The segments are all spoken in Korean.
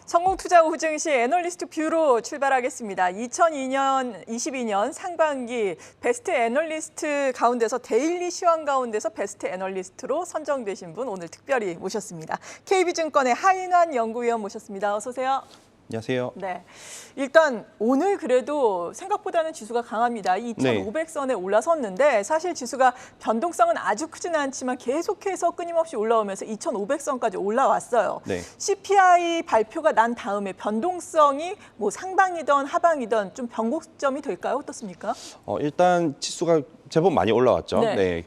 성공투자 우증시 애널리스트 뷰로 출발하겠습니다. 2022년 상반기 베스트 애널리스트 가운데서 데일리 시황 가운데서 베스트 애널리스트로 선정되신 분 오늘 특별히 모셨습니다. KB증권의 하인환 연구위원 모셨습니다. 어서 오세요. 안녕하세요. 네, 일단 오늘 그래도 생각보다는 지수가 강합니다. 2,500선에 올라섰는데 사실 지수가 변동성은 아주 크지는 않지만 계속해서 끊임없이 올라오면서 2,500선까지 올라왔어요. 네. CPI 발표가 난 다음에 변동성이 뭐 상방이든 하방이든 좀 변곡점이 될까요? 어떻습니까? 일단 지수가 제법 많이 올라왔죠. 네. 네.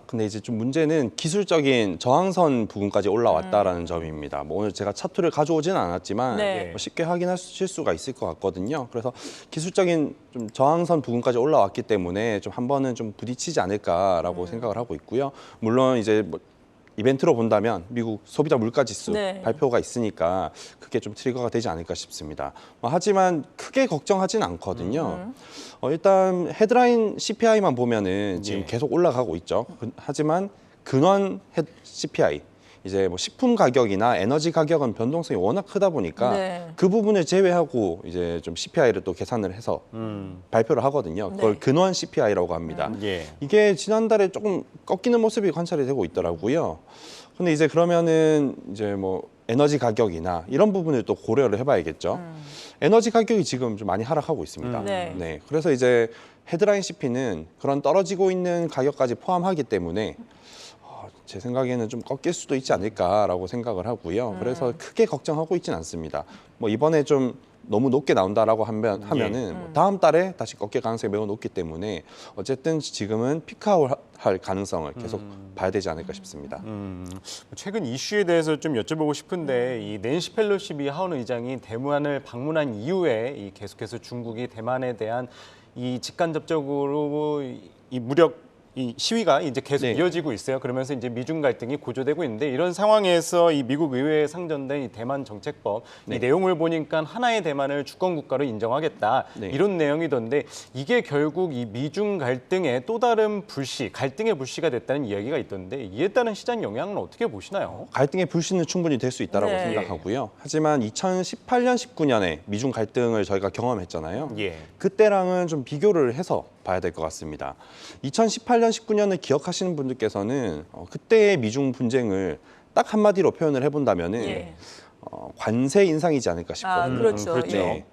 근데 이제 좀 문제는 기술적인 저항선 부분까지 올라왔다라는 점입니다. 뭐 오늘 제가 차트를 가져오지는 않았지만 네. 뭐 쉽게 확인하실 수가 있을 것 같거든요. 그래서 기술적인 좀 저항선 부분까지 올라왔기 때문에 좀 한 번은 좀 부딪히지 않을까라고 생각을 하고 있고요. 물론 이제 뭐 이벤트로 본다면 미국 소비자 물가지수 네. 발표가 있으니까 그게 좀 트리거가 되지 않을까 싶습니다. 하지만 크게 걱정하진 않거든요. 일단 헤드라인 CPI만 보면은 지금 계속 올라가고 있죠. 하지만 근원 CPI, 이제 뭐 식품 가격이나 에너지 가격은 변동성이 워낙 크다 보니까 네. 그 부분을 제외하고 이제 좀 CPI를 또 계산을 해서 발표를 하거든요. 그걸 네. 근원 CPI라고 합니다. 예. 이게 지난달에 조금 꺾이는 모습이 관찰이 되고 있더라고요. 근데 이제 그러면은 이제 뭐 에너지 가격이나 이런 부분을 또 고려를 해봐야겠죠. 에너지 가격이 지금 좀 많이 하락하고 있습니다. 네. 그래서 이제 헤드라인 CP는 그런 떨어지고 있는 가격까지 포함하기 때문에 제 생각에는 좀 꺾일 수도 있지 않을까라고 생각을 하고요. 그래서 크게 걱정하고 있지는 않습니다. 뭐 이번에 좀 너무 높게 나온다라고 하면은 뭐 다음 달에 다시 꺾일 가능성이 매우 높기 때문에 어쨌든 지금은 피크아웃 할 가능성을 계속 봐야 되지 않을까 싶습니다. 최근 이슈에 대해서 좀 여쭤보고 싶은데 이 낸시 펠로시 미 하원 의장이 대만을 방문한 이후에 이 계속해서 중국이 대만에 대한 이 직간접적으로 이 무력 이 시위가 이제 계속 네. 이어지고 있어요. 그러면서 이제 미중 갈등이 고조되고 있는데 이런 상황에서 이 미국 의회에 상정된 이 대만 정책법 네. 이 내용을 보니까 하나의 대만을 주권 국가로 인정하겠다 네. 이런 내용이던데 이게 결국 이 미중 갈등의 또 다른 불씨, 갈등의 불씨가 됐다는 이야기가 있던데 이에 따른 시장 영향은 어떻게 보시나요? 갈등의 불씨는 충분히 될 수 있다고 네. 생각하고요. 하지만 2018년, 19년에 미중 갈등을 저희가 경험했잖아요. 예. 그때랑은 좀 비교를 해서 봐야 될 것 같습니다. 2018년, 19년을 기억하시는 분들께서는 그때의 미중 분쟁을 딱 한마디로 표현을 해본다면은 예. 관세 인상이지 않을까 싶거든요. 그렇죠. 그렇죠. 예.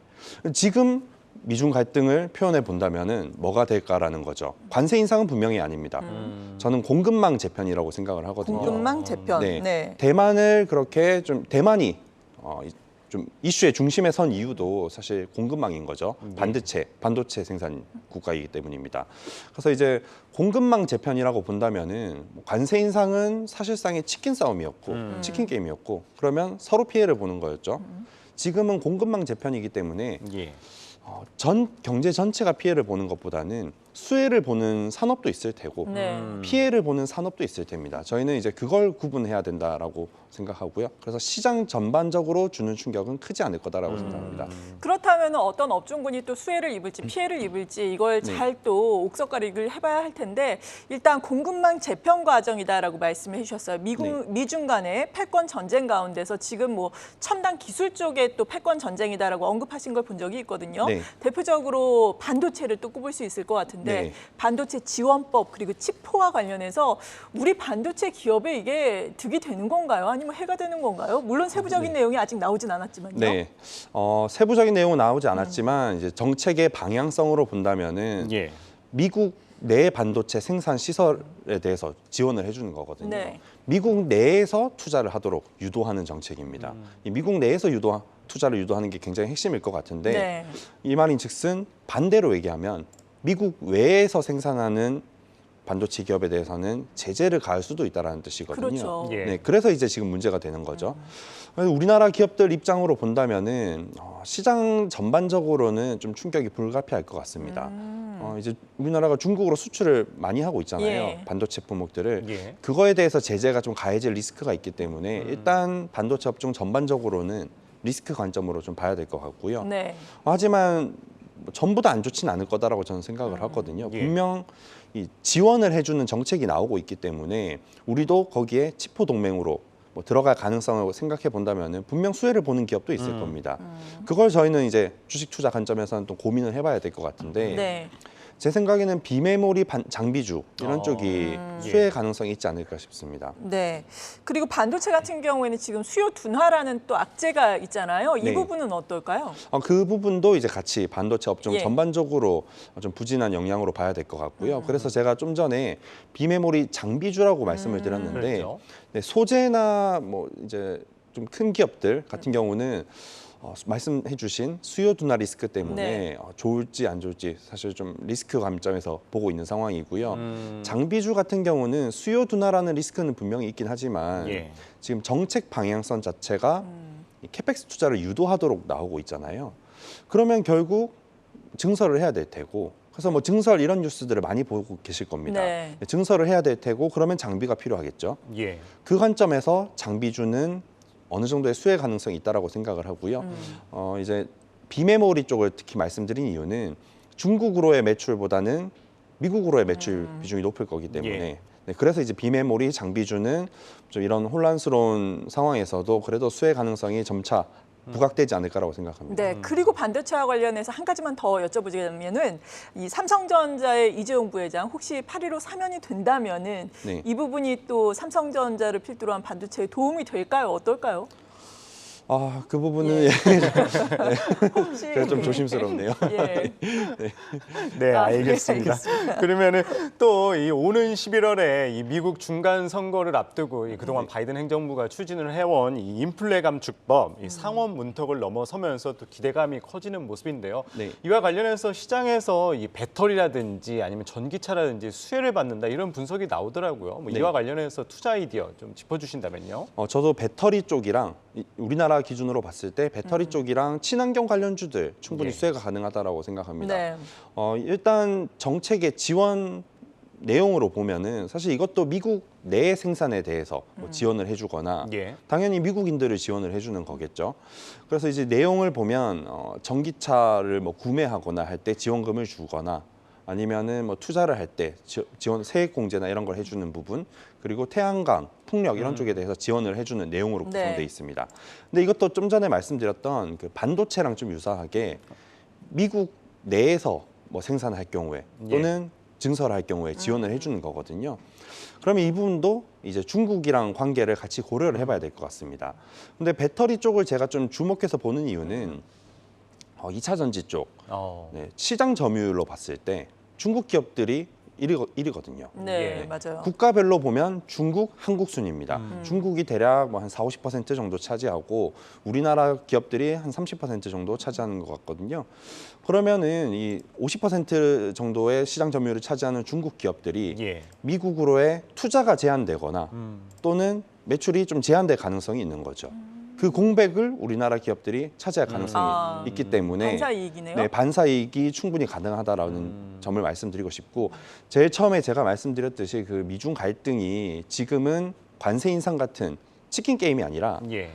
지금 미중 갈등을 표현해 본다면은 뭐가 될까라는 거죠. 관세 인상은 분명히 아닙니다. 저는 공급망 재편이라고 생각을 하거든요. 공급망 재편. 네. 네. 대만을 그렇게 좀 대만이 좀 이슈의 중심에 선 이유도 사실 공급망인 거죠. 반도체 생산 국가이기 때문입니다. 그래서 이제 공급망 재편이라고 본다면은 관세 인상은 사실상의 치킨 싸움이었고 치킨 게임이었고 그러면 서로 피해를 보는 거였죠. 지금은 공급망 재편이기 때문에 예. 전 경제 전체가 피해를 보는 것보다는 수혜를 보는 산업도 있을 테고 네. 피해를 보는 산업도 있을 텐니다. 저희는 이제 그걸 구분해야 된다라고 생각하고요. 그래서 시장 전반적으로 주는 충격은 크지 않을 거다라고 생각합니다. 그렇다면 어떤 업종군이 또 수혜를 입을지 피해를 입을지 이걸 네. 잘 또 옥석가리기를 해봐야 할 텐데 일단 공급망 재편 과정이다라고 말씀해 주셨어요. 미중 간의 패권 전쟁 가운데서 지금 뭐 첨단 기술 쪽에 또 패권 전쟁이다라고 언급하신 걸 본 적이 있거든요. 네. 대표적으로 반도체를 또 꼽을 수 있을 것 같은데 네. 반도체 지원법 그리고 치포와 관련해서 우리 반도체 기업에 이게 득이 되는 건가요? 아니면 해가 되는 건가요? 물론 세부적인 내용이 아직 나오진 않았지만요. 네, 세부적인 내용은 나오지 않았지만 이제 정책의 방향성으로 본다면은 예. 미국 내 반도체 생산 시설에 대해서 지원을 해주는 거거든요. 네. 미국 내에서 투자를 하도록 유도하는 정책입니다. 이 미국 내에서 투자를 유도하는 게 굉장히 핵심일 것 같은데 네. 이 말인즉슨 반대로 얘기하면 미국 외에서 생산하는 반도체 기업에 대해서는 제재를 가할 수도 있다는 뜻이거든요. 그렇죠. 예. 네, 그래서 이제 지금 문제가 되는 거죠. 우리나라 기업들 입장으로 본다면은 시장 전반적으로는 좀 충격이 불가피할 것 같습니다. 이제 우리나라가 중국으로 수출을 많이 하고 있잖아요. 예. 반도체 품목들을. 예. 그거에 대해서 제재가 좀 가해질 리스크가 있기 때문에 일단 반도체 업종 전반적으로는 리스크 관점으로 좀 봐야 될 것 같고요. 네. 하지만 뭐 전부 다 안 좋지는 않을 거다라고 저는 생각을 하거든요. 예. 분명 이 지원을 해주는 정책이 나오고 있기 때문에 우리도 거기에 치포 동맹으로 뭐 들어갈 가능성을 생각해 본다면은 분명 수혜를 보는 기업도 있을 겁니다. 그걸 저희는 이제 주식 투자 관점에서는 또 고민을 해봐야 될 것 같은데 네. 제 생각에는 비메모리 장비주 이런 쪽이 예. 수혜 가능성이 있지 않을까 싶습니다. 네. 그리고 반도체 같은 경우에는 지금 수요 둔화라는 또 악재가 있잖아요. 이 네. 부분은 어떨까요? 그 부분도 이제 같이 반도체 업종 예. 전반적으로 좀 부진한 영향으로 봐야 될 것 같고요. 그래서 제가 좀 전에 비메모리 장비주라고 말씀을 드렸는데 그렇죠. 네, 소재나 뭐 이제 좀 큰 기업들 같은 경우는 말씀해주신 수요 둔화 리스크 때문에 네. 좋을지 안 좋을지 사실 좀 리스크 관점에서 보고 있는 상황이고요. 장비주 같은 경우는 수요 둔화라는 리스크는 분명히 있긴 하지만 예. 지금 정책 방향성 자체가 이 캐펙스 투자를 유도하도록 나오고 있잖아요. 그러면 결국 증설을 해야 될 테고 그래서 뭐 증설 이런 뉴스들을 많이 보고 계실 겁니다. 네. 증설을 해야 될 테고 그러면 장비가 필요하겠죠. 예. 그 관점에서 장비주는 어느 정도의 수혜 가능성이 있다라고 생각을 하고요. 이제 비메모리 쪽을 특히 말씀드린 이유는 중국으로의 매출보다는 미국으로의 매출 비중이 높을 거기 때문에 예. 네, 그래서 이제 비메모리 장비주는 좀 이런 혼란스러운 상황에서도 그래도 수혜 가능성이 점차 부각되지 않을까라고 생각합니다. 네. 그리고 반도체와 관련해서 한 가지만 더 여쭤보자면은 이 삼성전자의 이재용 부회장 혹시 8.15 사면이 된다면은 네. 이 부분이 또 삼성전자를 필두로 한 반도체에 도움이 될까요? 어떨까요? 그 부분은 혹시 제가 좀 조심스럽네요. 예. 네, 아, 알겠습니다. 알겠습니다. 그러면은 또 이 오는 11월에 이 미국 중간 선거를 앞두고 이 그동안 바이든 행정부가 추진을 해온 이 인플레 감축법, 이 상원 문턱을 넘어서면서 또 기대감이 커지는 모습인데요. 네. 이와 관련해서 시장에서 이 배터리라든지 아니면 전기차라든지 수혜를 받는다 이런 분석이 나오더라고요. 뭐 네. 이와 관련해서 투자 아이디어 좀 짚어주신다면요. 저도 배터리 쪽이랑 우리나라 기준으로 봤을 때 배터리 쪽이랑 친환경 관련주들 충분히 예. 수혜가 가능하다라고 생각합니다. 네. 일단 정책의 지원 내용으로 보면은 사실 이것도 미국 내 생산에 대해서 뭐 지원을 해주거나 예. 당연히 미국인들을 지원을 해주는 거겠죠. 그래서 이제 내용을 보면 전기차를 뭐 구매하거나 할 때 지원금을 주거나 아니면은 뭐 투자를 할 때 지원 세액 공제나 이런 걸 해주는 부분 그리고 태양광, 풍력 이런 쪽에 대해서 지원을 해주는 내용으로 네. 구성돼 있습니다. 근데 이것도 좀 전에 말씀드렸던 그 반도체랑 좀 유사하게 미국 내에서 뭐 생산할 경우에 또는 증설할 경우에 지원을 해주는 거거든요. 그러면 이 부분도 이제 중국이랑 관계를 같이 고려를 해봐야 될 것 같습니다. 근데 배터리 쪽을 제가 좀 주목해서 보는 이유는 2차 전지 쪽 네, 시장 점유율로 봤을 때 중국 기업들이 1위거든요. 네, 예. 맞아요. 국가별로 보면 중국, 한국 순입니다. 중국이 대략 뭐 한 40~50% 정도 차지하고 우리나라 기업들이 한 30% 정도 차지하는 것 같거든요. 그러면은 이 50% 정도의 시장 점유율을 차지하는 중국 기업들이 예. 미국으로의 투자가 제한되거나 또는 매출이 좀 제한될 가능성이 있는 거죠. 그 공백을 우리나라 기업들이 차지할 가능성이 있기 때문에 반사이익이네요. 네, 반사이익이 충분히 가능하다라는 점을 말씀드리고 싶고 제일 처음에 제가 말씀드렸듯이 그 미중 갈등이 지금은 관세 인상 같은 치킨 게임이 아니라 예.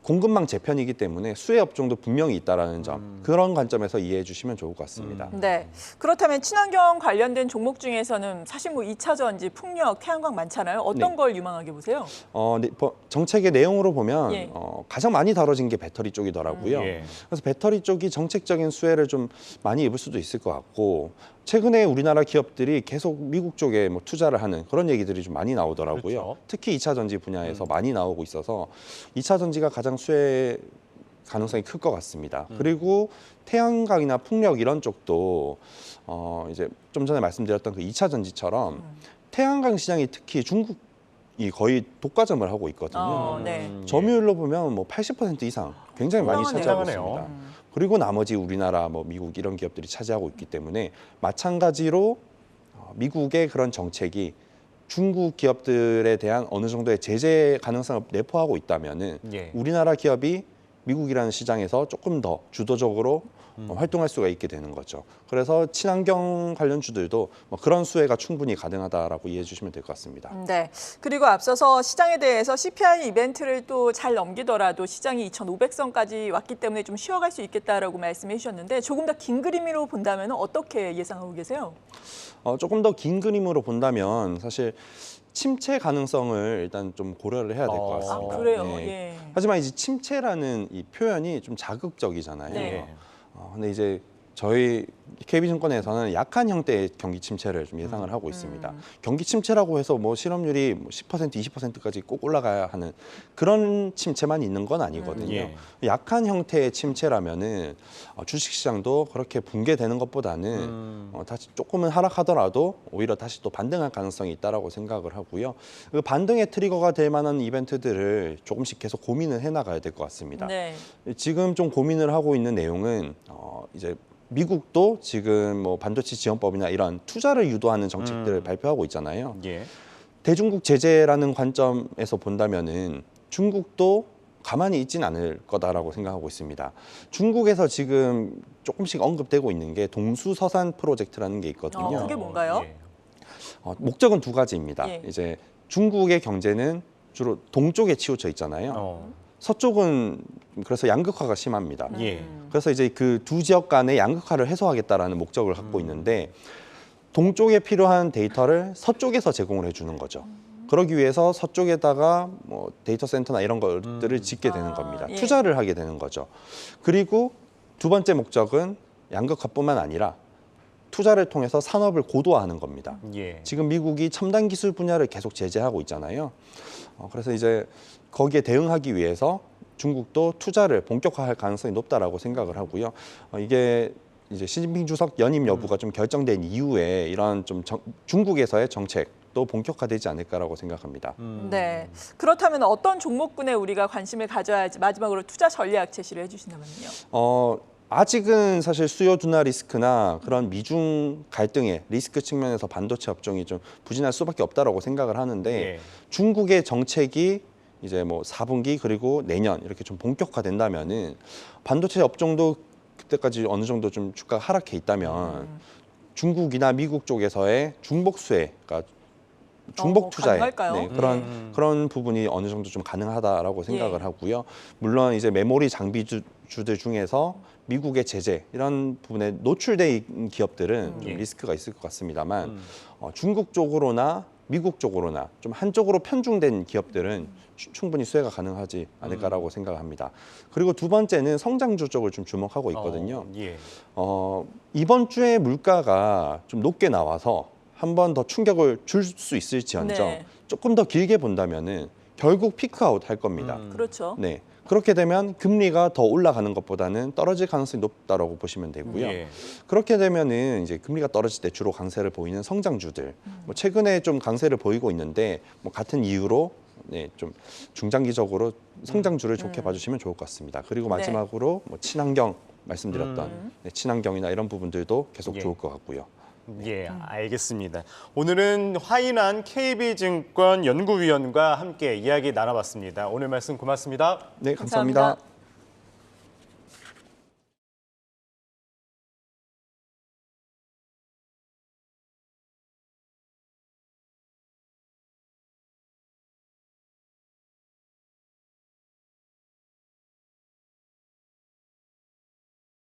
공급망 재편이기 때문에 수혜 업종도 분명히 있다라는 점 그런 관점에서 이해해 주시면 좋을 것 같습니다. 네. 그렇다면 친환경 관련된 종목 중에서는 사실 뭐 2차 전지, 풍력, 태양광 많잖아요. 어떤 네. 걸 유망하게 보세요? 네, 정책의 내용으로 보면 예. 가장 많이 다뤄진 게 배터리 쪽이더라고요. 예. 그래서 배터리 쪽이 정책적인 수혜를 좀 많이 입을 수도 있을 것 같고 최근에 우리나라 기업들이 계속 미국 쪽에 뭐 투자를 하는 그런 얘기들이 좀 많이 나오더라고요. 그렇죠. 특히 2차 전지 분야에서 많이 나오고 있어서 2차 전지가 가장 수혜 가능성이 클 것 같습니다. 그리고 태양광이나 풍력 이런 쪽도 이제 좀 전에 말씀드렸던 그 2차 전지처럼 태양광 시장이 특히 중국이 거의 독과점을 하고 있거든요. 네. 점유율로 보면 뭐 80% 이상 굉장히 많이 훌륭하네요. 차지하고 훌륭하네요. 있습니다. 그리고 나머지 우리나라, 뭐 미국 이런 기업들이 차지하고 있기 때문에 마찬가지로 미국의 그런 정책이 중국 기업들에 대한 어느 정도의 제재 가능성을 내포하고 있다면은 예. 우리나라 기업이 미국이라는 시장에서 조금 더 주도적으로 활동할 수가 있게 되는 거죠. 그래서 친환경 관련주들도 뭐 그런 수혜가 충분히 가능하다라고 이해해 주시면 될 것 같습니다. 네. 그리고 앞서서 시장에 대해서 CPI 이벤트를 또 잘 넘기더라도 시장이 2,500선까지 왔기 때문에 좀 쉬어갈 수 있겠다라고 말씀해 주셨는데 조금 더 긴 그림으로 본다면 어떻게 예상하고 계세요? 조금 더 긴 그림으로 본다면 사실 침체 가능성을 일단 좀 고려를 해야 될 것 아, 같습니다. 그래요. 네. 예. 하지만 이제 침체라는 이 표현이 좀 자극적이잖아요. 네. 근데 이제 저희 KB증권에서는 약한 형태의 경기 침체를 좀 예상을 하고 있습니다. 경기 침체라고 해서 뭐 실업률이 10%, 20%까지 꼭 올라가야 하는 그런 침체만 있는 건 아니거든요. 예. 약한 형태의 침체라면은 주식시장도 그렇게 붕괴되는 것보다는 다시 조금은 하락하더라도 오히려 다시 또 반등할 가능성이 있다라고 생각을 하고요. 그 반등의 트리거가 될 만한 이벤트들을 조금씩 계속 고민을 해나가야 될 것 같습니다. 네. 지금 좀 고민을 하고 있는 내용은 이제 미국도 지금 뭐 반도체 지원법이나 이런 투자를 유도하는 정책들을 발표하고 있잖아요. 예. 대중국 제재라는 관점에서 본다면은 중국도 가만히 있진 않을 거다라고 생각하고 있습니다. 중국에서 지금 조금씩 언급되고 있는 게 동수서산 프로젝트라는 게 있거든요. 그게 뭔가요? 예. 목적은 두 가지입니다. 예. 이제 중국의 경제는 주로 동쪽에 치우쳐 있잖아요. 서쪽은 그래서 양극화가 심합니다. 예. 그래서 이제 그 두 지역 간의 양극화를 해소하겠다라는 목적을 갖고 있는데 동쪽에 필요한 데이터를 서쪽에서 제공을 해주는 거죠. 그러기 위해서 서쪽에다가 뭐 데이터 센터나 이런 것들을 짓게 되는 겁니다. 예. 투자를 하게 되는 거죠. 그리고 두 번째 목적은 양극화뿐만 아니라 투자를 통해서 산업을 고도화하는 겁니다. 예. 지금 미국이 첨단 기술 분야를 계속 제재하고 있잖아요. 그래서 이제 거기에 대응하기 위해서 중국도 투자를 본격화할 가능성이 높다라고 생각을 하고요. 이게 이제 시진핑 주석 연임 여부가 좀 결정된 이후에 이런 좀 중국에서의 정책도 본격화되지 않을까라고 생각합니다. 네. 그렇다면 어떤 종목군에 우리가 관심을 가져야 할지 마지막으로 투자 전략 제시를 해주신다면요. 아직은 사실 수요 둔화 리스크나 그런 미중 갈등의 리스크 측면에서 반도체 업종이 좀 부진할 수밖에 없다라고 생각을 하는데 예. 중국의 정책이 이제 뭐 4분기 그리고 내년 이렇게 좀 본격화된다면은 반도체 업종도 그때까지 어느 정도 좀 주가가 하락해 있다면 중국이나 미국 쪽에서의 중복 수혜, 그러니까 중복 투자에 가능할까요? 그런 부분이 어느 정도 좀 가능하다라고 생각을 예. 하고요. 물론 이제 메모리 장비주들 중에서 미국의 제재 이런 부분에 노출돼 있는 기업들은 좀 예. 리스크가 있을 것 같습니다만 중국 쪽으로나 미국 쪽으로나 좀 한쪽으로 편중된 기업들은 충분히 수혜가 가능하지 않을까라고 생각합니다. 그리고 두 번째는 성장주 쪽을 좀 주목하고 있거든요. 예. 이번 주에 물가가 좀 높게 나와서 한 번 더 충격을 줄 수 있을지언정 네. 조금 더 길게 본다면은 결국 피크아웃 할 겁니다. 그렇죠. 네. 그렇게 되면 금리가 더 올라가는 것보다는 떨어질 가능성이 높다라고 보시면 되고요. 예. 그렇게 되면은 이제 금리가 떨어질 때 주로 강세를 보이는 성장주들, 뭐 최근에 좀 강세를 보이고 있는데 뭐 같은 이유로 네, 좀 중장기적으로 성장주를 좋게 봐주시면 좋을 것 같습니다. 그리고 네. 마지막으로 뭐 친환경 말씀드렸던 네, 친환경이나 이런 부분들도 계속 예. 좋을 것 같고요. 예, 알겠습니다. 오늘은 화인한 KB증권 연구위원과 함께 이야기 나눠봤습니다. 오늘 말씀 고맙습니다. 네, 감사합니다. 감사합니다.